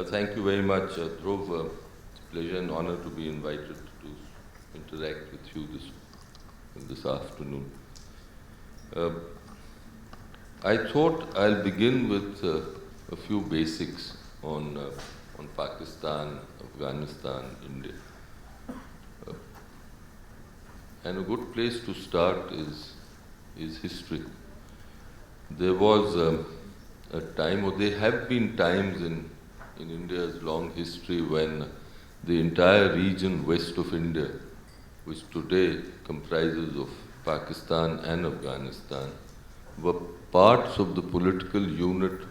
Thank you very much, Dhruv. It's a pleasure and honor to be invited to interact with you this afternoon. I thought I'll begin with a few basics on Pakistan, Afghanistan, India. And a good place to start is history. There was a time, or there have been times in India's long history when the entire region west of India, which today comprises of Pakistan and Afghanistan, were parts of the political unit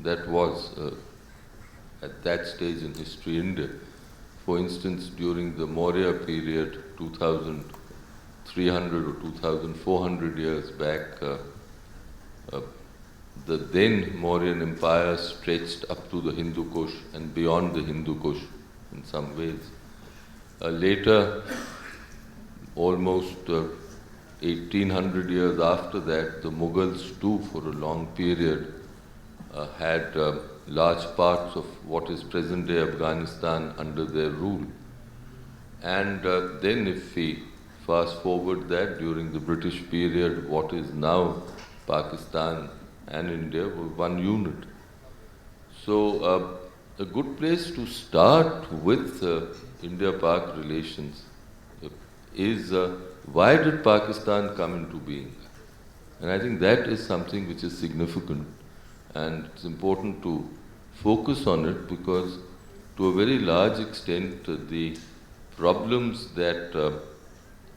that was at that stage in history India. For instance, during the Maurya period, 2300 or 2400 years back, the then Mauryan Empire stretched up to the Hindu Kush and beyond the Hindu Kush in some ways. Later, almost 1800 years after that, the Mughals too, for a long period, had large parts of what is present-day Afghanistan under their rule. And then if we fast forward that, during the British period, what is now Pakistan and India were one unit. So a good place to start with India-Pak relations is why did Pakistan come into being? And I think that is something which is significant, and it's important to focus on it because to a very large extent the problems that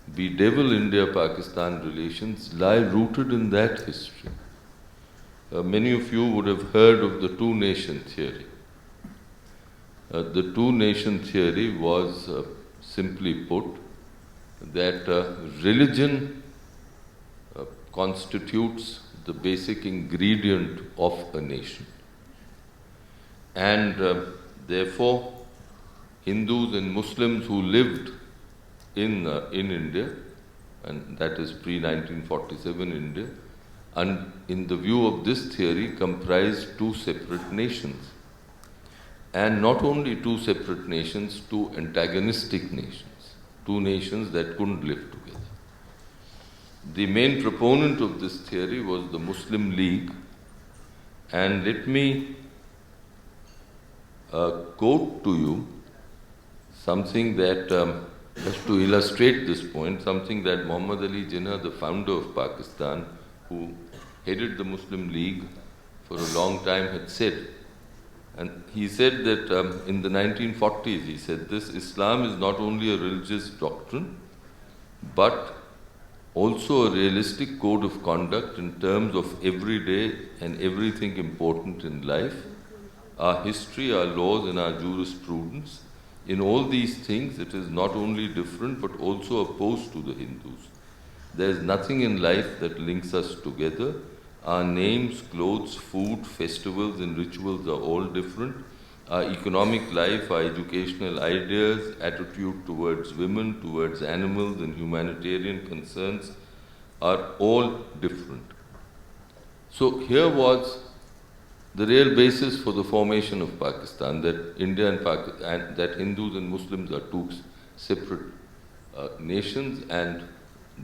bedevil India-Pakistan relations lie rooted in that history. Many of you would have heard of the two-nation theory. The two-nation theory was, simply put, that religion constitutes the basic ingredient of a nation. And therefore, Hindus and Muslims who lived in India, and that is pre-1947 India, and in the view of this theory, comprised two separate nations. And not only two separate nations, two antagonistic nations, two nations that couldn't live together. The main proponent of this theory was the Muslim League, and let me quote to you something that, just to illustrate this point, something that Muhammad Ali Jinnah, the founder of Pakistan, who headed the Muslim League for a long time, had said. And he said that in the 1940s, he said, this Islam is not only a religious doctrine, but also a realistic code of conduct in terms of everyday and everything important in life, our history, our laws, and our jurisprudence. In all these things, it is not only different, but also opposed to the Hindus. There is nothing in life that links us together. Our names, clothes, food, festivals, and rituals are all different. Our economic life, our educational ideas, attitude towards women, towards animals, and humanitarian concerns are all different. So here was the real basis for the formation of Pakistan, that India and Pakistan, that Hindus and Muslims are two separate nations, and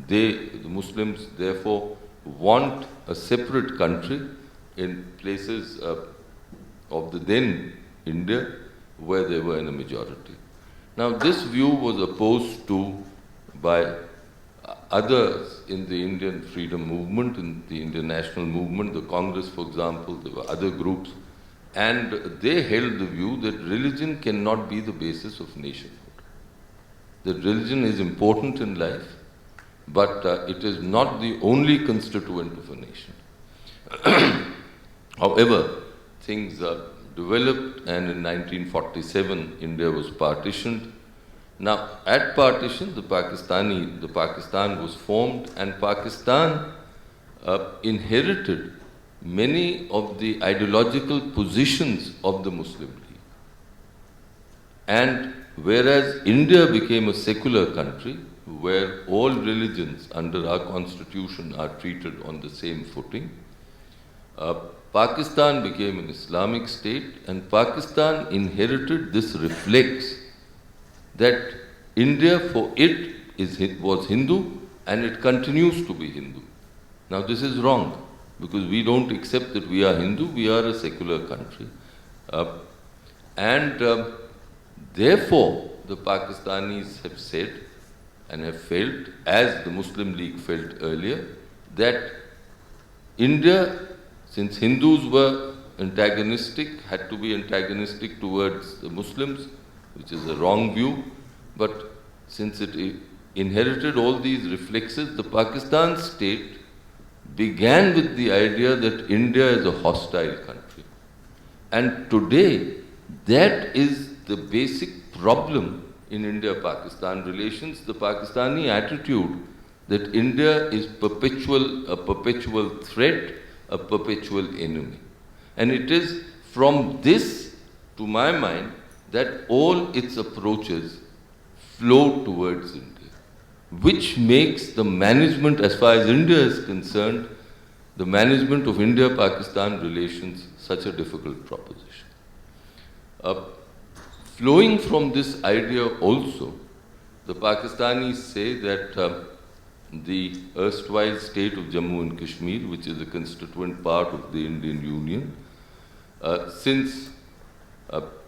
the Muslims, therefore, want a separate country in places of the then India where they were in a majority. Now, this view was opposed to by others in the Indian freedom movement, in the Indian national movement, the Congress, for example. There were other groups, and they held the view that religion cannot be the basis of nationhood. That religion is important in life, but it is not the only constituent of a nation. However, things developed, and in 1947, India was partitioned. Now, at partition, the Pakistan was formed, and Pakistan inherited many of the ideological positions of the Muslim League. And whereas India became a secular country, where all religions under our constitution are treated on the same footing, Pakistan became an Islamic state, and Pakistan inherited this reflex that India for it was Hindu and it continues to be Hindu. Now this is wrong, because we don't accept that we are Hindu, we are a secular country. Therefore, the Pakistanis have said and have felt, as the Muslim League felt earlier, that India, since Hindus were antagonistic, had to be antagonistic towards the Muslims, which is a wrong view, but since it inherited all these reflexes, the Pakistan state began with the idea that India is a hostile country. And today, that is the basic problem in India-Pakistan relations, the Pakistani attitude that India is a perpetual threat, a perpetual enemy. And it is from this, to my mind, that all its approaches flow towards India, which makes the management, as far as India is concerned, the management of India-Pakistan relations such a difficult proposition. Flowing from this idea also, the Pakistanis say that the erstwhile state of Jammu and Kashmir, which is a constituent part of the Indian Union, since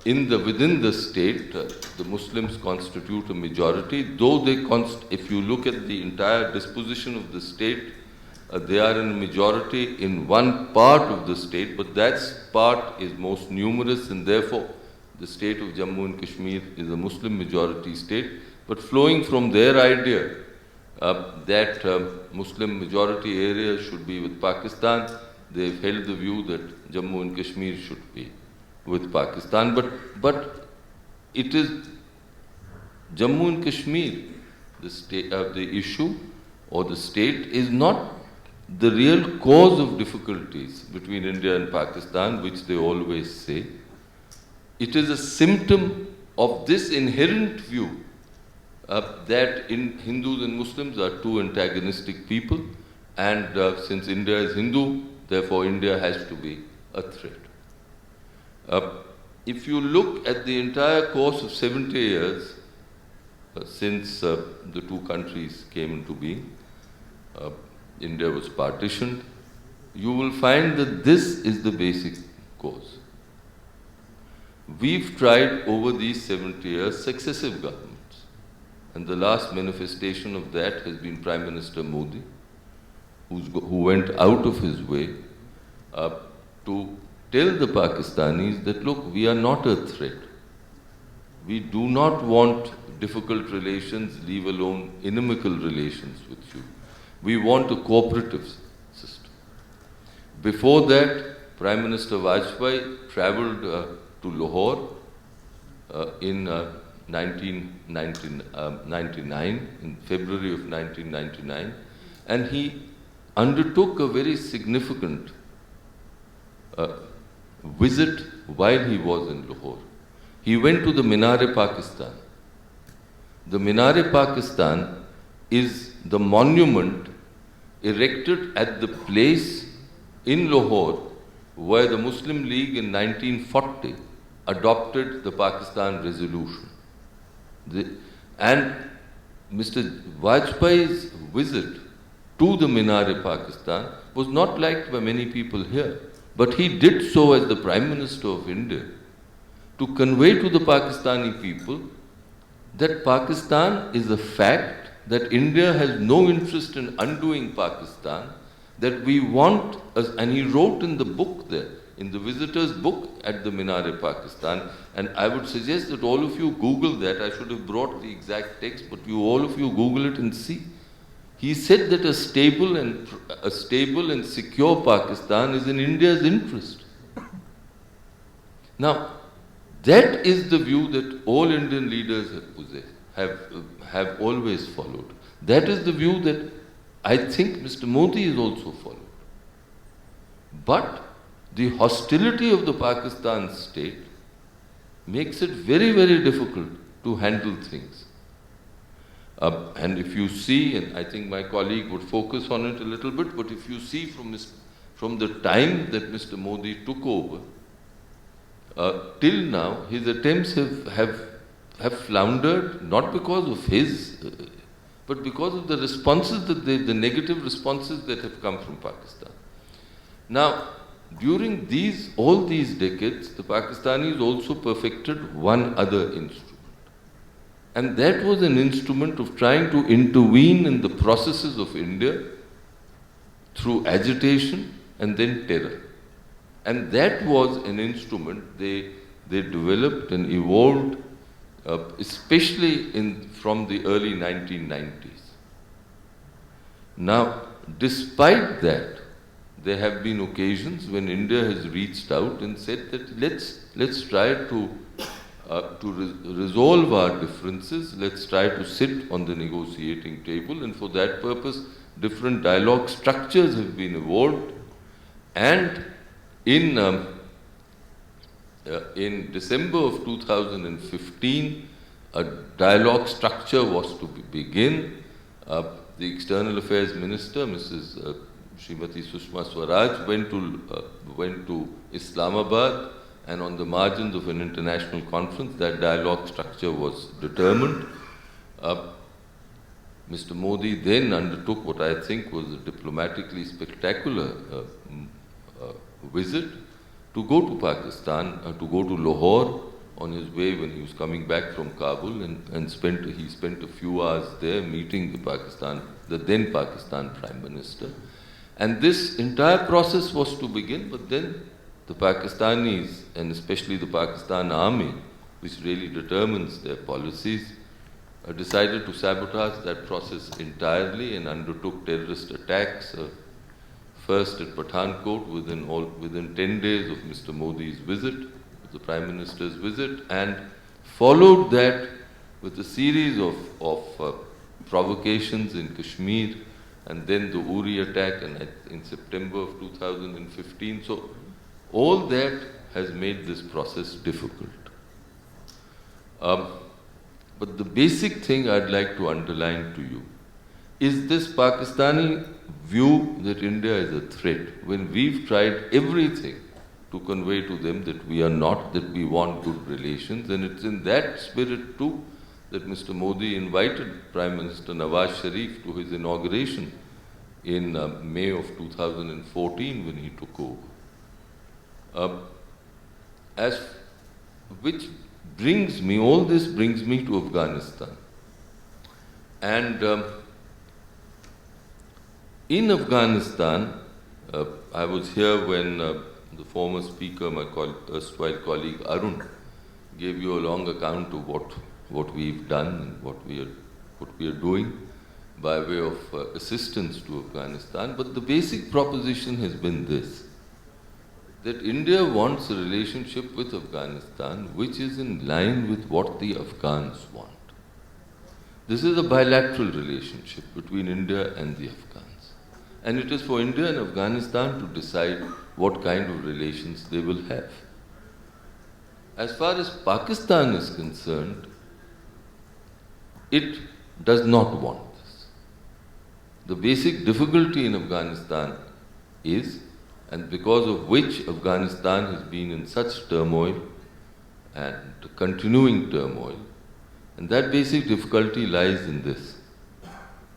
within the state, the Muslims constitute a majority, though if you look at the entire disposition of the state, they are in a majority in one part of the state, but that part is most numerous, and therefore the state of Jammu and Kashmir is a Muslim majority state. But flowing from their idea that Muslim majority area should be with Pakistan, they've held the view that Jammu and Kashmir should be with Pakistan. But it is Jammu and Kashmir, the issue or the state is not the real cause of difficulties between India and Pakistan, which they always say. It is a symptom of this inherent view that Hindus and Muslims are two antagonistic people, and since India is Hindu, therefore India has to be a threat. If you look at the entire course of 70 years since the two countries came into being, India was partitioned, you will find that this is the basic cause. We've tried over these 70 years successive governments, and the last manifestation of that has been Prime Minister Modi, who went out of his way to tell the Pakistanis that, look, we are not a threat. We do not want difficult relations, leave alone inimical relations with you. We want a cooperative system. Before that, Prime Minister Vajpayee travelled to Lahore in 1999, in February of 1999, and he undertook a very significant visit while he was in Lahore. He went to the Minar-e-Pakistan. The Minar-e-Pakistan is the monument erected at the place in Lahore where the Muslim League in 1940 adopted the Pakistan resolution. And Mr. Vajpayee's visit to the Minar-e-Pakistan was not liked by many people here, but he did so as the Prime Minister of India to convey to the Pakistani people that Pakistan is a fact, that India has no interest in undoing Pakistan, that we want, and he wrote in the book there, in the visitor's book at the Minar-e-Pakistan, and I would suggest that all of you Google that. I should have brought the exact text, but all of you Google it and see. He said that a stable and secure Pakistan is in India's interest. Now, that is the view that all Indian leaders have always followed. That is the view that I think Mr. Modi has also followed. But the hostility of the Pakistan state makes it very, very difficult to handle things. And if you see, and I think my colleague would focus on it a little bit, but if you see from the time that Mr. Modi took over till now, his attempts have floundered, not because of his, but because of the responses the negative responses that have come from Pakistan. Now, during all these decades, the Pakistanis also perfected one other instrument. And that was an instrument of trying to intervene in the processes of India through agitation and then terror. And that was an instrument they developed and evolved, especially from the early 1990s. Now, despite that, there have been occasions when India has reached out and said that let's try to resolve our differences, let's try to sit on the negotiating table, and for that purpose, different dialogue structures have been evolved. And in December of 2015, a dialogue structure was to begin. The External Affairs Minister, Mrs. Srimati Sushma Swaraj, went to Islamabad, and on the margins of an international conference, that dialogue structure was determined. Mr. Modi then undertook what I think was a diplomatically spectacular visit to go to Pakistan, to go to Lahore on his way when he was coming back from Kabul, and he spent a few hours there meeting the then Pakistan Prime Minister. And this entire process was to begin, but then the Pakistanis, and especially the Pakistan Army, which really determines their policies, decided to sabotage that process entirely and undertook terrorist attacks, first at Pathankot within 10 days of Mr. Modi's visit, the Prime Minister's visit, and followed that with a series of provocations in Kashmir, and then the Uri attack in September of 2015. So all that has made this process difficult. But the basic thing I'd like to underline to you is this Pakistani view that India is a threat, when we've tried everything to convey to them that we are not, that we want good relations. And it's in that spirit too that Mr. Modi invited Prime Minister Nawaz Sharif to his inauguration in May of 2014 when he took over. All this brings me to Afghanistan. And in Afghanistan, I was here when the former speaker, my erstwhile colleague Arun, gave you a long account of what we've done and what we are doing by way of assistance to Afghanistan. But the basic proposition has been this, that India wants a relationship with Afghanistan which is in line with what the Afghans want. This is a bilateral relationship between India and the Afghans. And it is for India and Afghanistan to decide what kind of relations they will have. As far as Pakistan is concerned, it does not want this. The basic difficulty in Afghanistan is, and because of which Afghanistan has been in such turmoil and continuing turmoil, and that basic difficulty lies in this,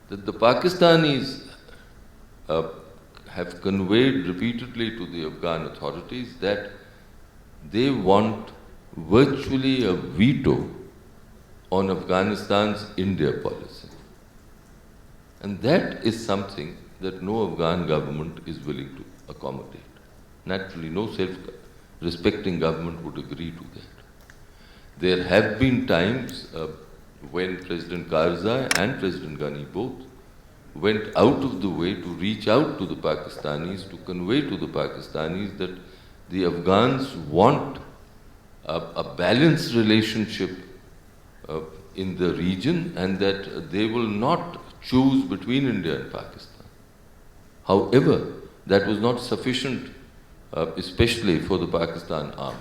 that the Pakistanis have conveyed repeatedly to the Afghan authorities that they want virtually a veto on Afghanistan's India policy. And that is something that no Afghan government is willing to accommodate. Naturally, no self-respecting government would agree to that. There have been times when President Karzai and President Ghani both went out of the way to reach out to the Pakistanis, to convey to the Pakistanis that the Afghans want a balanced relationship in the region, and that they will not choose between India and Pakistan. However, that was not sufficient, especially for the Pakistan army.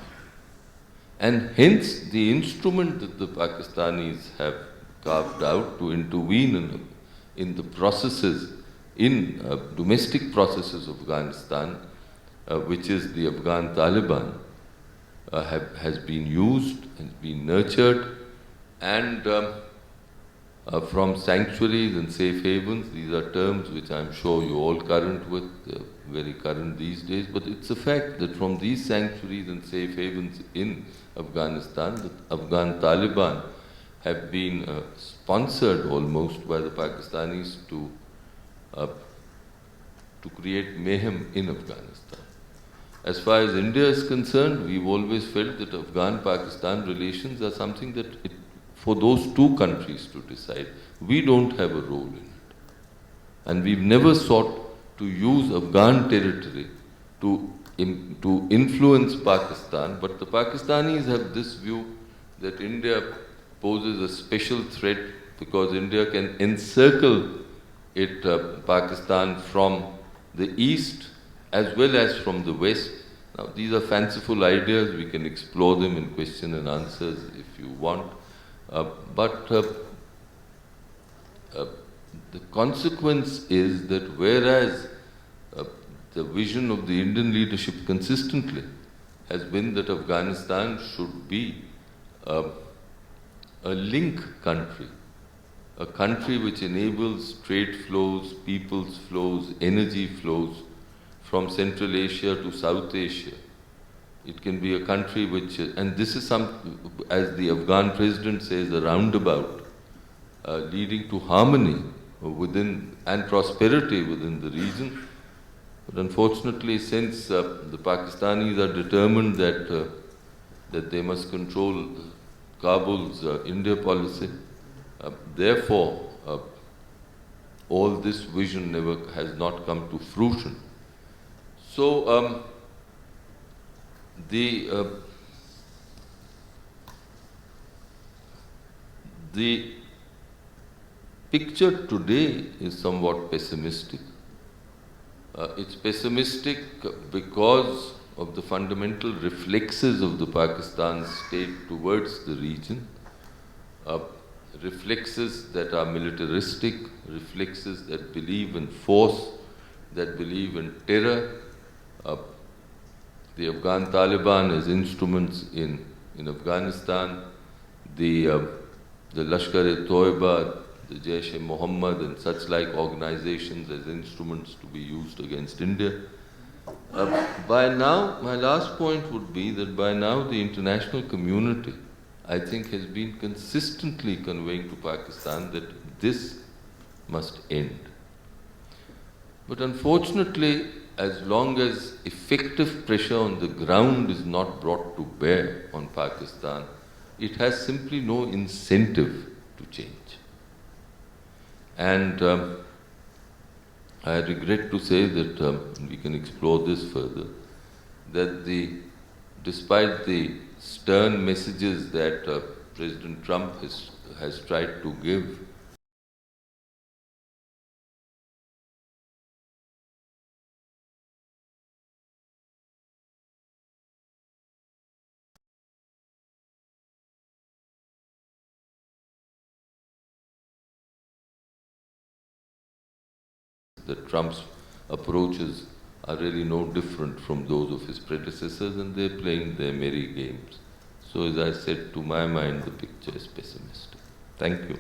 And hence, the instrument that the Pakistanis have carved out to intervene in the processes in domestic processes of Afghanistan, which is the Afghan Taliban, has been used, has been nurtured, and from sanctuaries and safe havens. These are terms which I'm sure you're all current with, very current these days, but it's a fact that from these sanctuaries and safe havens in Afghanistan, the Afghan Taliban have been sponsored almost by the Pakistanis to create mayhem in Afghanistan. As far as India is concerned, we've always felt that Afghan-Pakistan relations are something that for those two countries to decide. We don't have a role in it. And we've never sought to use Afghan territory to influence Pakistan, but the Pakistanis have this view that India poses a special threat because India can encircle Pakistan from the east as well as from the west. Now, these are fanciful ideas. We can explore them in question and answers if you want. But the consequence is that whereas the vision of the Indian leadership consistently has been that Afghanistan should be a link country, a country which enables trade flows, people's flows, energy flows from Central Asia to South Asia. It can be a country which, and this is as the Afghan president says, a roundabout leading to harmony within and prosperity within the region. But unfortunately, since the Pakistanis are determined that they must control Kabul's India policy, therefore all this vision has not come to fruition. So the picture today is somewhat pessimistic. It's pessimistic because of the fundamental reflexes of the Pakistan state towards the region, reflexes that are militaristic, reflexes that believe in force, that believe in terror. The Afghan Taliban as instruments in Afghanistan, the Lashkar-e-Toiba, the Jaish-e-Mohammed and such like organizations as instruments to be used against India. By now, my last point would be that by now the international community, I think, has been consistently conveying to Pakistan that this must end. But unfortunately, as long as effective pressure on the ground is not brought to bear on Pakistan, it has simply no incentive to change. And I regret to say that we can explore this further, that despite the stern messages that President Trump has tried to give, that Trump's approaches are really no different from those of his predecessors, and they're playing their merry games. So as I said, to my mind, the picture is pessimistic. Thank you.